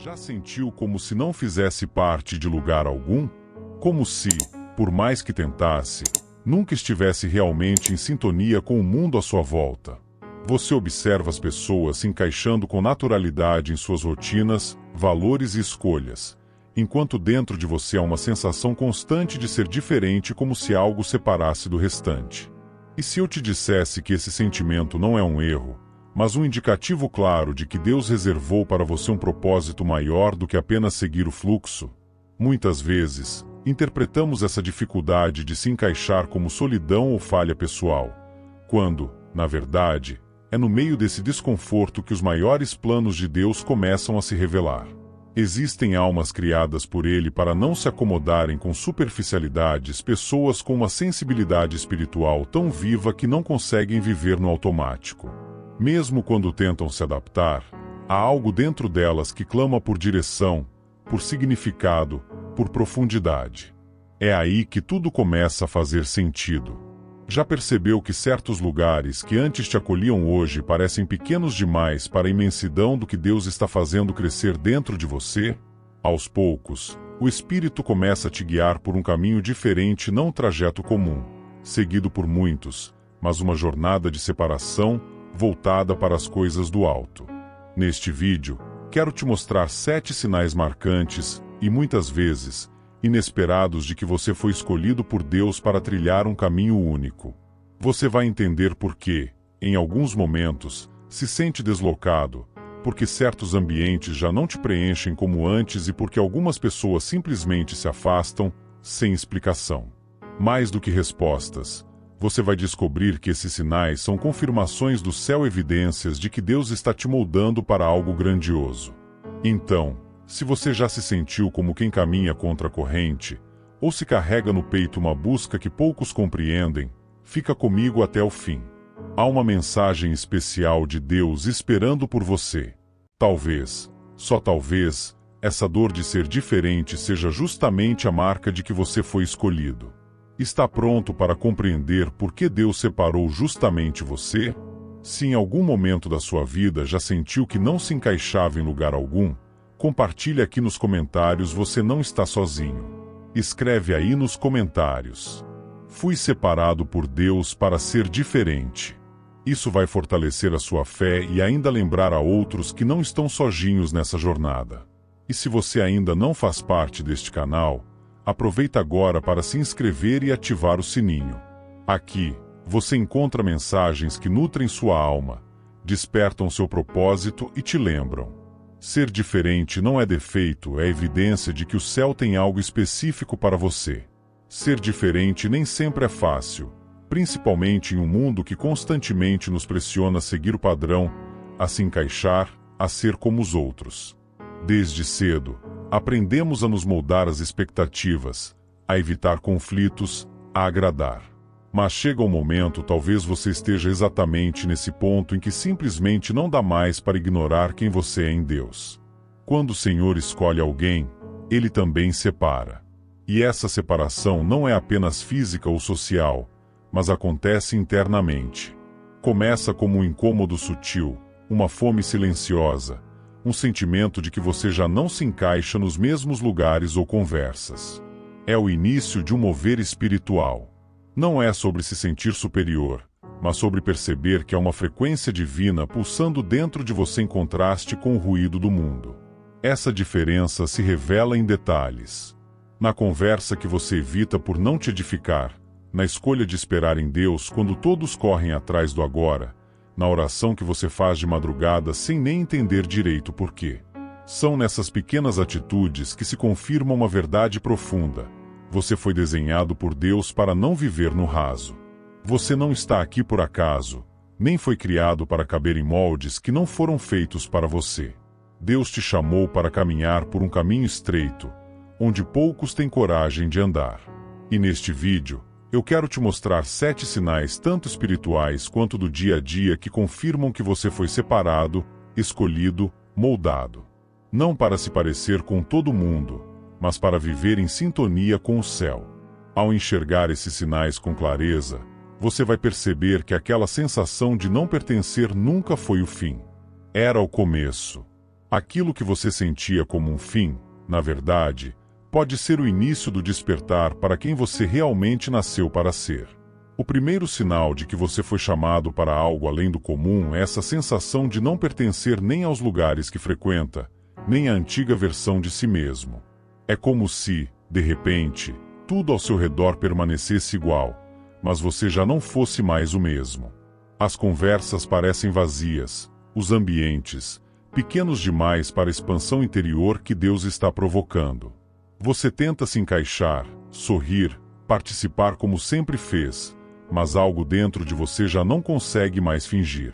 Já sentiu como se não fizesse parte de lugar algum? Como se, por mais que tentasse, nunca estivesse realmente em sintonia com o mundo à sua volta? Você observa as pessoas se encaixando com naturalidade em suas rotinas, valores e escolhas, enquanto dentro de você há uma sensação constante de ser diferente, como se algo separasse do restante. E se eu te dissesse que esse sentimento não é um erro, mas um indicativo claro de que Deus reservou para você um propósito maior do que apenas seguir o fluxo? Muitas vezes, interpretamos essa dificuldade de se encaixar como solidão ou falha pessoal, quando, na verdade, é no meio desse desconforto que os maiores planos de Deus começam a se revelar. Existem almas criadas por Ele para não se acomodarem com superficialidades, pessoas com uma sensibilidade espiritual tão viva que não conseguem viver no automático. Mesmo quando tentam se adaptar, há algo dentro delas que clama por direção, por significado, por profundidade. É aí que tudo começa a fazer sentido. Já percebeu que certos lugares que antes te acolhiam hoje parecem pequenos demais para a imensidão do que Deus está fazendo crescer dentro de você? Aos poucos, o Espírito começa a te guiar por um caminho diferente, não um trajeto comum, seguido por muitos, mas uma jornada de separação, voltada para as coisas do alto. Neste vídeo, quero te mostrar 7 sinais marcantes, e muitas vezes, inesperados, de que você foi escolhido por Deus para trilhar um caminho único. Você vai entender por que, em alguns momentos, se sente deslocado, porque certos ambientes já não te preenchem como antes e porque algumas pessoas simplesmente se afastam, sem explicação. Mais do que respostas, você vai descobrir que esses sinais são confirmações do céu, evidências de que Deus está te moldando para algo grandioso. Então, se você já se sentiu como quem caminha contra a corrente, ou se carrega no peito uma busca que poucos compreendem, fica comigo até o fim. Há uma mensagem especial de Deus esperando por você. Talvez, só talvez, essa dor de ser diferente seja justamente a marca de que você foi escolhido. Está pronto para compreender por que Deus separou justamente você? Se em algum momento da sua vida já sentiu que não se encaixava em lugar algum, compartilhe aqui nos comentários. Você não está sozinho. Escreve aí nos comentários: fui separado por Deus para ser diferente. Isso vai fortalecer a sua fé e ainda lembrar a outros que não estão sozinhos nessa jornada. E se você ainda não faz parte deste canal, aproveita agora para se inscrever e ativar o sininho. Aqui, você encontra mensagens que nutrem sua alma, despertam seu propósito e te lembram: ser diferente não é defeito, é evidência de que o céu tem algo específico para você. Ser diferente nem sempre é fácil, principalmente em um mundo que constantemente nos pressiona a seguir o padrão, a se encaixar, a ser como os outros. Desde cedo, aprendemos a nos moldar às expectativas, a evitar conflitos, a agradar. Mas chega um momento, talvez você esteja exatamente nesse ponto em que simplesmente não dá mais para ignorar quem você é em Deus. Quando o Senhor escolhe alguém, Ele também separa. E essa separação não é apenas física ou social, mas acontece internamente. Começa como um incômodo sutil, uma fome silenciosa, um sentimento de que você já não se encaixa nos mesmos lugares ou conversas. É o início de um mover espiritual. Não é sobre se sentir superior, mas sobre perceber que há uma frequência divina pulsando dentro de você em contraste com o ruído do mundo. Essa diferença se revela em detalhes. Na conversa que você evita por não te edificar, na escolha de esperar em Deus quando todos correm atrás do agora, na oração que você faz de madrugada sem nem entender direito por quê. São nessas pequenas atitudes que se confirma uma verdade profunda: você foi desenhado por Deus para não viver no raso. Você não está aqui por acaso, nem foi criado para caber em moldes que não foram feitos para você. Deus te chamou para caminhar por um caminho estreito, onde poucos têm coragem de andar. E neste vídeo, eu quero te mostrar 7 sinais tanto espirituais quanto do dia a dia que confirmam que você foi separado, escolhido, moldado. Não para se parecer com todo mundo, mas para viver em sintonia com o céu. Ao enxergar esses sinais com clareza, você vai perceber que aquela sensação de não pertencer nunca foi o fim. Era o começo. Aquilo que você sentia como um fim, na verdade, pode ser o início do despertar para quem você realmente nasceu para ser. O primeiro sinal de que você foi chamado para algo além do comum é essa sensação de não pertencer nem aos lugares que frequenta, nem à antiga versão de si mesmo. É como se, de repente, tudo ao seu redor permanecesse igual, mas você já não fosse mais o mesmo. As conversas parecem vazias, os ambientes, pequenos demais para a expansão interior que Deus está provocando. Você tenta se encaixar, sorrir, participar como sempre fez, mas algo dentro de você já não consegue mais fingir.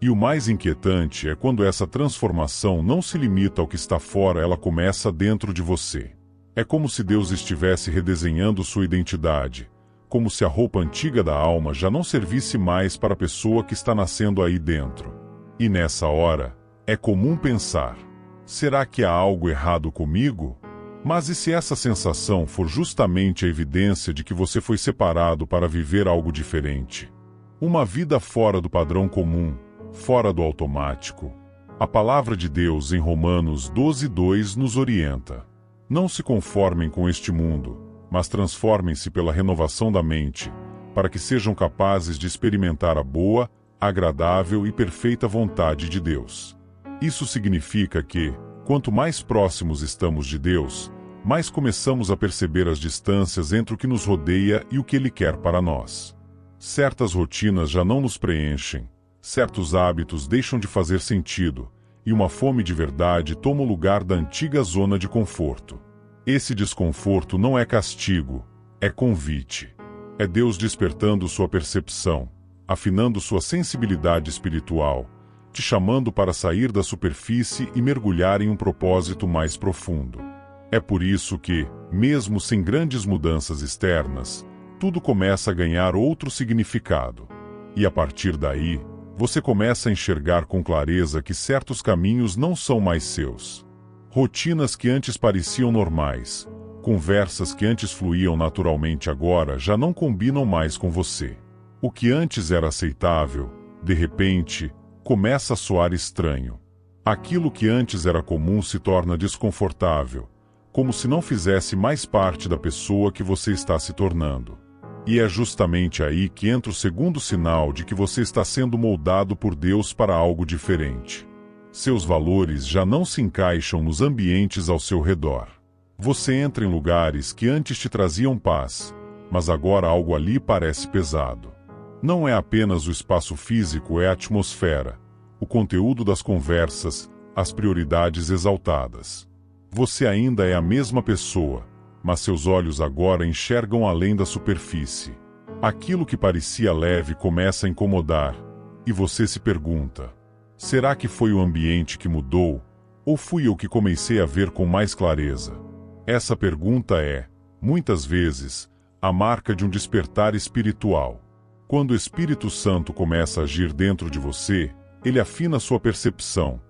E o mais inquietante é quando essa transformação não se limita ao que está fora, ela começa dentro de você. É como se Deus estivesse redesenhando sua identidade, como se a roupa antiga da alma já não servisse mais para a pessoa que está nascendo aí dentro. E nessa hora, é comum pensar: será que há algo errado comigo? Mas e se essa sensação for justamente a evidência de que você foi separado para viver algo diferente? Uma vida fora do padrão comum, fora do automático. A palavra de Deus em Romanos 12:2 nos orienta: não se conformem com este mundo, mas transformem-se pela renovação da mente, para que sejam capazes de experimentar a boa, agradável e perfeita vontade de Deus. Isso significa que, quanto mais próximos estamos de Deus, mais começamos a perceber as distâncias entre o que nos rodeia e o que Ele quer para nós. Certas rotinas já não nos preenchem, certos hábitos deixam de fazer sentido, e uma fome de verdade toma o lugar da antiga zona de conforto. Esse desconforto não é castigo, é convite. É Deus despertando sua percepção, afinando sua sensibilidade espiritual, te chamando para sair da superfície e mergulhar em um propósito mais profundo. É por isso que, mesmo sem grandes mudanças externas, tudo começa a ganhar outro significado. E a partir daí, você começa a enxergar com clareza que certos caminhos não são mais seus. Rotinas que antes pareciam normais, conversas que antes fluíam naturalmente agora já não combinam mais com você. O que antes era aceitável, de repente, começa a soar estranho. Aquilo que antes era comum se torna desconfortável, como se não fizesse mais parte da pessoa que você está se tornando. E é justamente aí que entra o segundo sinal de que você está sendo moldado por Deus para algo diferente. Seus valores já não se encaixam nos ambientes ao seu redor. Você entra em lugares que antes te traziam paz, mas agora algo ali parece pesado. Não é apenas o espaço físico, é a atmosfera, o conteúdo das conversas, as prioridades exaltadas. Você ainda é a mesma pessoa, mas seus olhos agora enxergam além da superfície. Aquilo que parecia leve começa a incomodar, e você se pergunta: será que foi o ambiente que mudou, ou fui eu que comecei a ver com mais clareza? Essa pergunta é, muitas vezes, a marca de um despertar espiritual. Quando o Espírito Santo começa a agir dentro de você, ele afina sua percepção,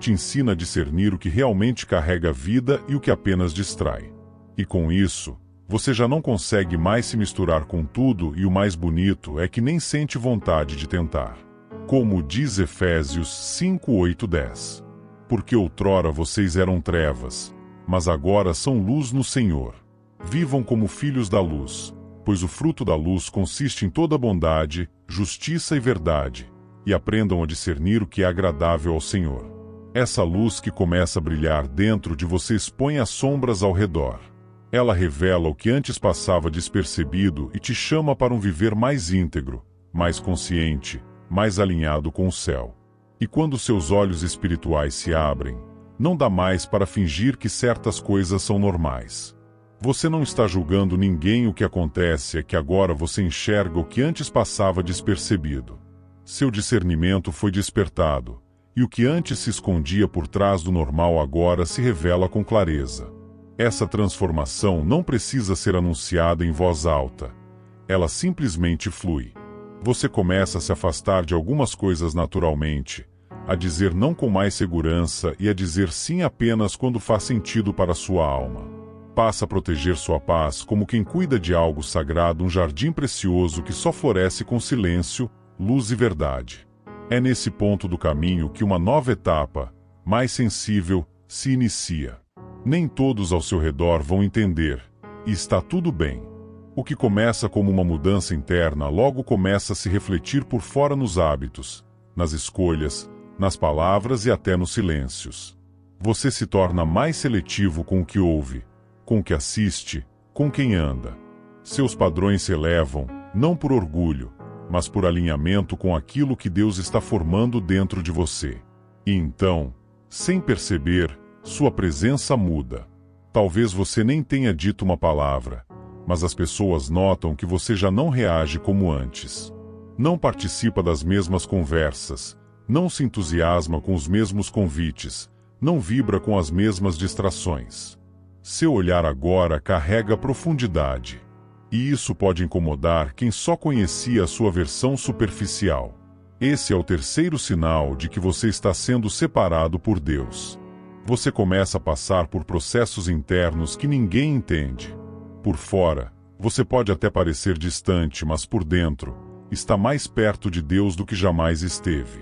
te ensina a discernir o que realmente carrega vida e o que apenas distrai. E com isso, você já não consegue mais se misturar com tudo, e o mais bonito é que nem sente vontade de tentar. Como diz Efésios 5:8-10. Porque outrora vocês eram trevas, mas agora são luz no Senhor. Vivam como filhos da luz, pois o fruto da luz consiste em toda bondade, justiça e verdade, e aprendam a discernir o que é agradável ao Senhor. Essa luz que começa a brilhar dentro de você expõe as sombras ao redor. Ela revela o que antes passava despercebido e te chama para um viver mais íntegro, mais consciente, mais alinhado com o céu. E quando seus olhos espirituais se abrem, não dá mais para fingir que certas coisas são normais. Você não está julgando ninguém, o que acontece é que agora você enxerga o que antes passava despercebido. Seu discernimento foi despertado, e o que antes se escondia por trás do normal agora se revela com clareza. Essa transformação não precisa ser anunciada em voz alta. Ela simplesmente flui. Você começa a se afastar de algumas coisas naturalmente, a dizer não com mais segurança e a dizer sim apenas quando faz sentido para sua alma. Passa a proteger sua paz como quem cuida de algo sagrado, um jardim precioso que só floresce com silêncio, luz e verdade. É nesse ponto do caminho que uma nova etapa, mais sensível, se inicia. Nem todos ao seu redor vão entender, e está tudo bem. O que começa como uma mudança interna logo começa a se refletir por fora nos hábitos, nas escolhas, nas palavras e até nos silêncios. Você se torna mais seletivo com o que ouve, com o que assiste, com quem anda. Seus padrões se elevam, não por orgulho, mas por alinhamento com aquilo que Deus está formando dentro de você. E então, sem perceber, sua presença muda. Talvez você nem tenha dito uma palavra, mas as pessoas notam que você já não reage como antes. Não participa das mesmas conversas, não se entusiasma com os mesmos convites, não vibra com as mesmas distrações. Seu olhar agora carrega profundidade. E isso pode incomodar quem só conhecia a sua versão superficial. Esse é o terceiro sinal de que você está sendo separado por Deus. Você começa a passar por processos internos que ninguém entende. Por fora, você pode até parecer distante, mas por dentro, está mais perto de Deus do que jamais esteve.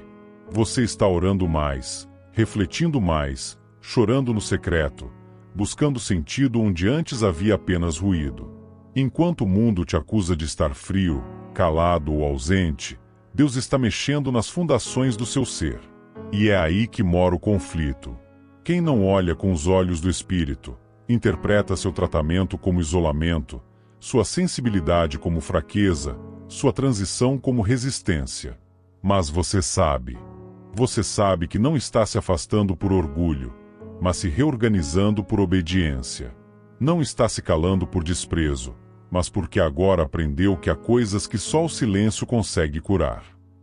Você está orando mais, refletindo mais, chorando no secreto, buscando sentido onde antes havia apenas ruído. Enquanto o mundo te acusa de estar frio, calado ou ausente, Deus está mexendo nas fundações do seu ser. E é aí que mora o conflito. Quem não olha com os olhos do Espírito, interpreta seu tratamento como isolamento, sua sensibilidade como fraqueza, sua transição como resistência. Mas você sabe que não está se afastando por orgulho, mas se reorganizando por obediência. Não está se calando por desprezo, mas porque agora aprendeu que há coisas que só o silêncio consegue curar.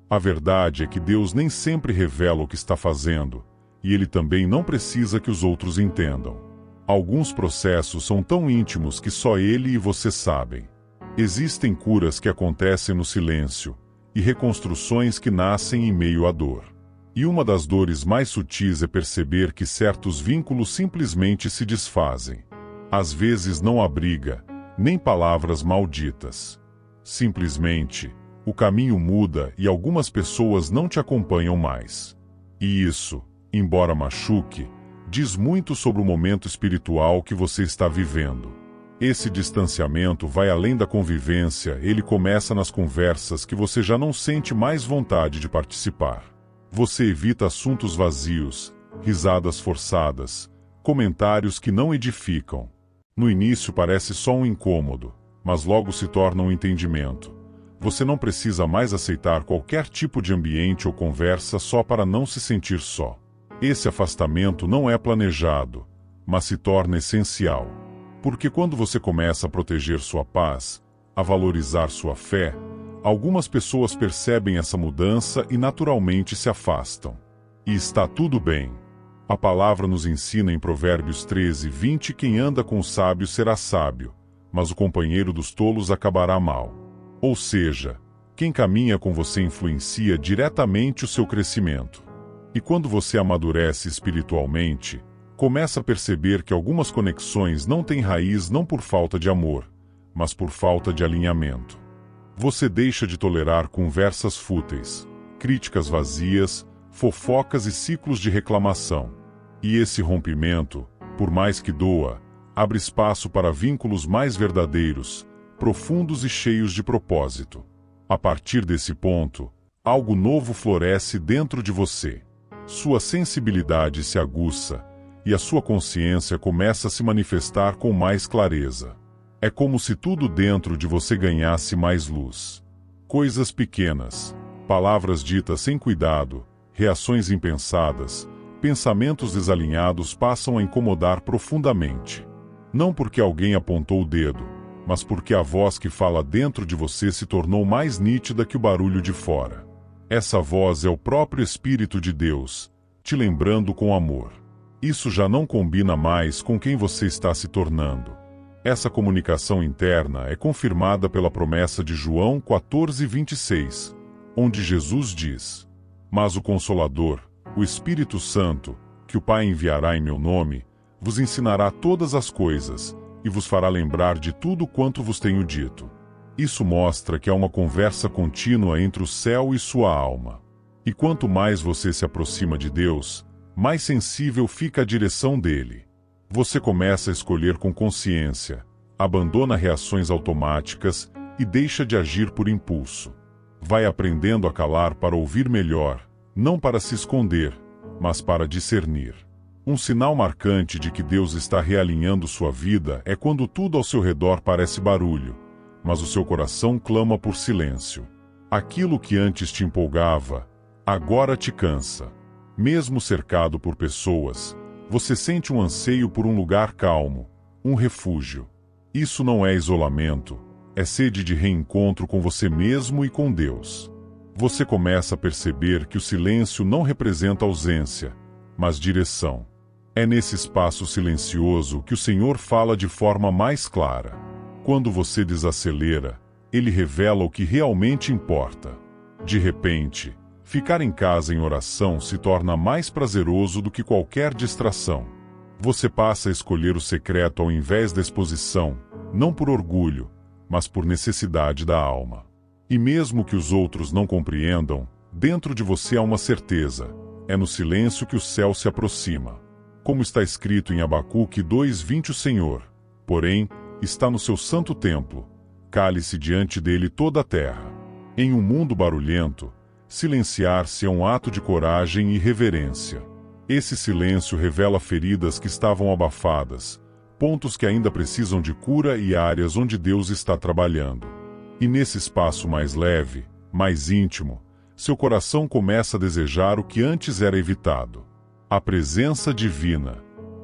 A verdade é que Deus nem sempre revela o que está fazendo, e Ele também não precisa que os outros entendam. Alguns processos são tão íntimos que só Ele e você sabem. Existem curas que acontecem no silêncio, e reconstruções que nascem em meio à dor. E uma das dores mais sutis é perceber que certos vínculos simplesmente se desfazem. Às vezes não há briga, nem palavras malditas. Simplesmente, o caminho muda e algumas pessoas não te acompanham mais. E isso, embora machuque, diz muito sobre o momento espiritual que você está vivendo. Esse distanciamento vai além da convivência, ele começa nas conversas que você já não sente mais vontade de participar. Você evita assuntos vazios, risadas forçadas, comentários que não edificam. No início parece só um incômodo, mas logo se torna um entendimento. Você não precisa mais aceitar qualquer tipo de ambiente ou conversa só para não se sentir só. Esse afastamento não é planejado, mas se torna essencial. Porque quando você começa a proteger sua paz, a valorizar sua fé, algumas pessoas percebem essa mudança e naturalmente se afastam. E está tudo bem. A palavra nos ensina em Provérbios 13:20: quem anda com os sábios será sábio, mas o companheiro dos tolos acabará mal. Ou seja, quem caminha com você influencia diretamente o seu crescimento. E quando você amadurece espiritualmente, começa a perceber que algumas conexões não têm raiz não por falta de amor, mas por falta de alinhamento. Você deixa de tolerar conversas fúteis, críticas vazias, fofocas e ciclos de reclamação. E esse rompimento, por mais que doa, abre espaço para vínculos mais verdadeiros, profundos e cheios de propósito. A partir desse ponto, algo novo floresce dentro de você. Sua sensibilidade se aguça, e a sua consciência começa a se manifestar com mais clareza. É como se tudo dentro de você ganhasse mais luz. Coisas pequenas, palavras ditas sem cuidado, reações impensadas, pensamentos desalinhados passam a incomodar profundamente. Não porque alguém apontou o dedo, mas porque a voz que fala dentro de você se tornou mais nítida que o barulho de fora. Essa voz é o próprio Espírito de Deus, te lembrando com amor. Isso já não combina mais com quem você está se tornando. Essa comunicação interna é confirmada pela promessa de João 14:26, onde Jesus diz: mas o Consolador, o Espírito Santo, que o Pai enviará em meu nome, vos ensinará todas as coisas, e vos fará lembrar de tudo quanto vos tenho dito. Isso mostra que há uma conversa contínua entre o céu e sua alma. E quanto mais você se aproxima de Deus, mais sensível fica a direção dele. Você começa a escolher com consciência, abandona reações automáticas e deixa de agir por impulso. Vai aprendendo a calar para ouvir melhor, não para se esconder, mas para discernir. Um sinal marcante de que Deus está realinhando sua vida é quando tudo ao seu redor parece barulho, mas o seu coração clama por silêncio. Aquilo que antes te empolgava, agora te cansa. Mesmo cercado por pessoas, você sente um anseio por um lugar calmo, um refúgio. Isso não é isolamento, é sede de reencontro com você mesmo e com Deus. Você começa a perceber que o silêncio não representa ausência, mas direção. É nesse espaço silencioso que o Senhor fala de forma mais clara. Quando você desacelera, Ele revela o que realmente importa. De repente, ficar em casa em oração se torna mais prazeroso do que qualquer distração. Você passa a escolher o secreto ao invés da exposição, não por orgulho, mas por necessidade da alma. E mesmo que os outros não compreendam, dentro de você há uma certeza: é no silêncio que o céu se aproxima. Como está escrito em Abacuque 2:20, o Senhor, porém, está no seu santo templo, cale-se diante dele toda a terra. Em um mundo barulhento, silenciar-se é um ato de coragem e reverência. Esse silêncio revela feridas que estavam abafadas, pontos que ainda precisam de cura e áreas onde Deus está trabalhando. E nesse espaço mais leve, mais íntimo, seu coração começa a desejar o que antes era evitado: a presença divina.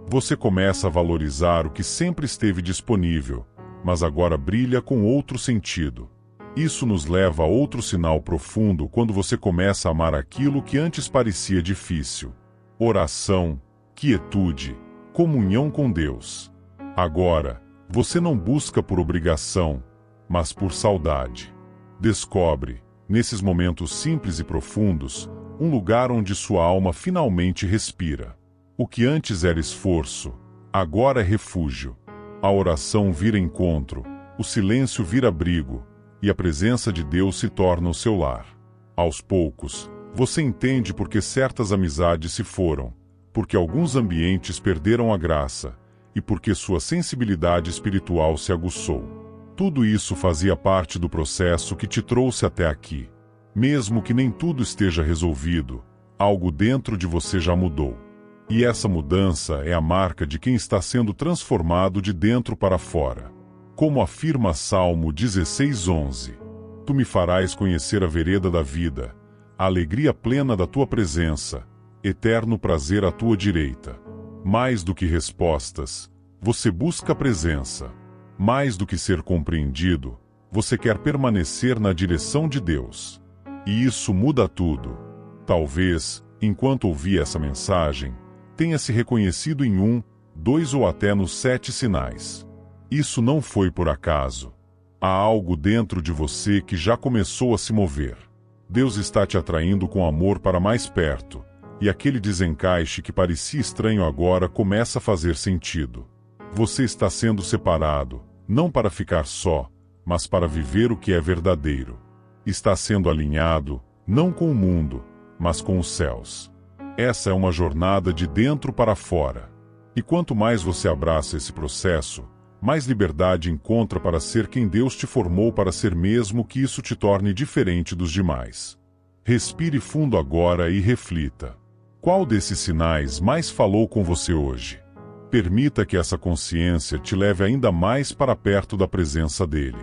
Você começa a valorizar o que sempre esteve disponível, mas agora brilha com outro sentido. Isso nos leva a outro sinal profundo quando você começa a amar aquilo que antes parecia difícil: oração, quietude, comunhão com Deus. Agora, você não busca por obrigação, mas por saudade. Descobre, nesses momentos simples e profundos, um lugar onde sua alma finalmente respira. O que antes era esforço, agora é refúgio. A oração vira encontro, o silêncio vira abrigo, e a presença de Deus se torna o seu lar. Aos poucos, você entende por que certas amizades se foram, porque alguns ambientes perderam a graça, e porque sua sensibilidade espiritual se aguçou. Tudo isso fazia parte do processo que te trouxe até aqui. Mesmo que nem tudo esteja resolvido, algo dentro de você já mudou. E essa mudança é a marca de quem está sendo transformado de dentro para fora. Como afirma Salmo 16:11, tu me farás conhecer a vereda da vida, a alegria plena da tua presença, eterno prazer à tua direita. Mais do que respostas, você busca a presença. Mais do que ser compreendido, você quer permanecer na direção de Deus. E isso muda tudo. Talvez, enquanto ouvia essa mensagem, tenha se reconhecido em 1, 2 ou até nos 7 sinais. Isso não foi por acaso. Há algo dentro de você que já começou a se mover. Deus está te atraindo com amor para mais perto, e aquele desencaixe que parecia estranho agora começa a fazer sentido. Você está sendo separado, não para ficar só, mas para viver o que é verdadeiro. Está sendo alinhado, não com o mundo, mas com os céus. Essa é uma jornada de dentro para fora. E quanto mais você abraça esse processo, mais liberdade encontra para ser quem Deus te formou para ser, mesmo que isso te torne diferente dos demais. Respire fundo agora e reflita. Qual desses sinais mais falou com você hoje? Permita que essa consciência te leve ainda mais para perto da presença dele.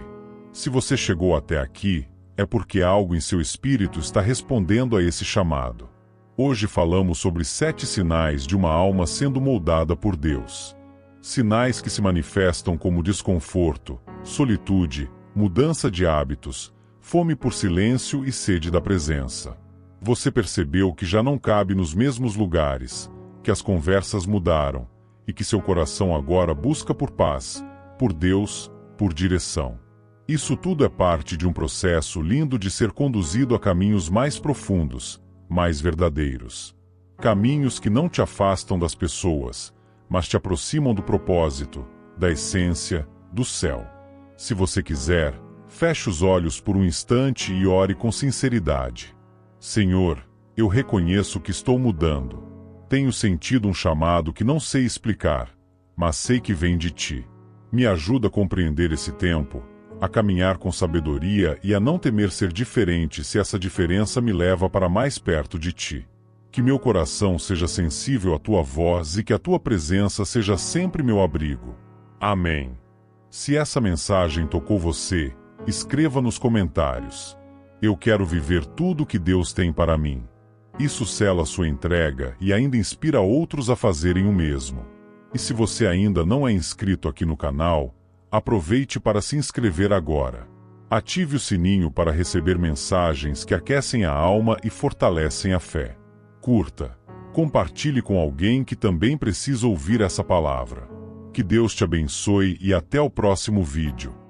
Se você chegou até aqui, é porque algo em seu espírito está respondendo a esse chamado. Hoje falamos sobre 7 sinais de uma alma sendo moldada por Deus. Sinais que se manifestam como desconforto, solitude, mudança de hábitos, fome por silêncio e sede da presença. Você percebeu que já não cabe nos mesmos lugares, que as conversas mudaram, e que seu coração agora busca por paz, por Deus, por direção. Isso tudo é parte de um processo lindo de ser conduzido a caminhos mais profundos, mais verdadeiros. Caminhos que não te afastam das pessoas, mas te aproximam do propósito, da essência, do céu. Se você quiser, feche os olhos por um instante e ore com sinceridade. Senhor, eu reconheço que estou mudando. Tenho sentido um chamado que não sei explicar, mas sei que vem de ti. Me ajuda a compreender esse tempo, a caminhar com sabedoria e a não temer ser diferente se essa diferença me leva para mais perto de ti. Que meu coração seja sensível à tua voz e que a tua presença seja sempre meu abrigo. Amém. Se essa mensagem tocou você, escreva nos comentários. Eu quero viver tudo o que Deus tem para mim. Isso sela sua entrega e ainda inspira outros a fazerem o mesmo. E se você ainda não é inscrito aqui no canal, aproveite para se inscrever agora. Ative o sininho para receber mensagens que aquecem a alma e fortalecem a fé. Curta, compartilhe com alguém que também precisa ouvir essa palavra. Que Deus te abençoe e até o próximo vídeo.